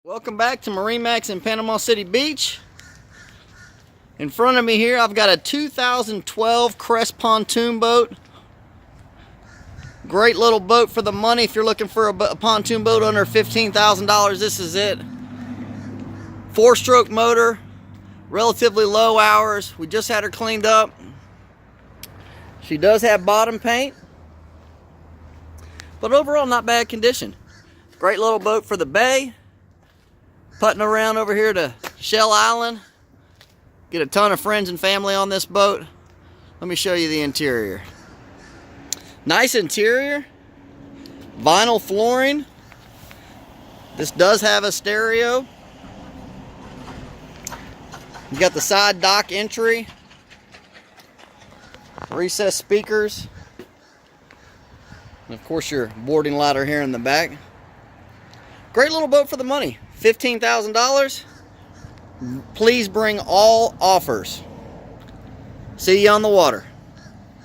Welcome back to MarineMax in Panama City Beach. In front of me here I've got a 2012 Crest pontoon boat. Great little boat for the money. If you're looking for a pontoon boat under $15,000, this is it. 4-stroke motor, relatively low hours. We just had her cleaned up. She does have bottom paint, but overall not bad condition. Great little boat for the bay. Putting around over here to Shell Island. Get a ton of friends and family on this boat. Let me show you the interior. Nice interior. Vinyl flooring. This does have a stereo. You got the side dock entry. Recessed speakers. And of course your boarding ladder here in the back. Great little boat for the money. $15,000. Please bring all offers. See you on the water.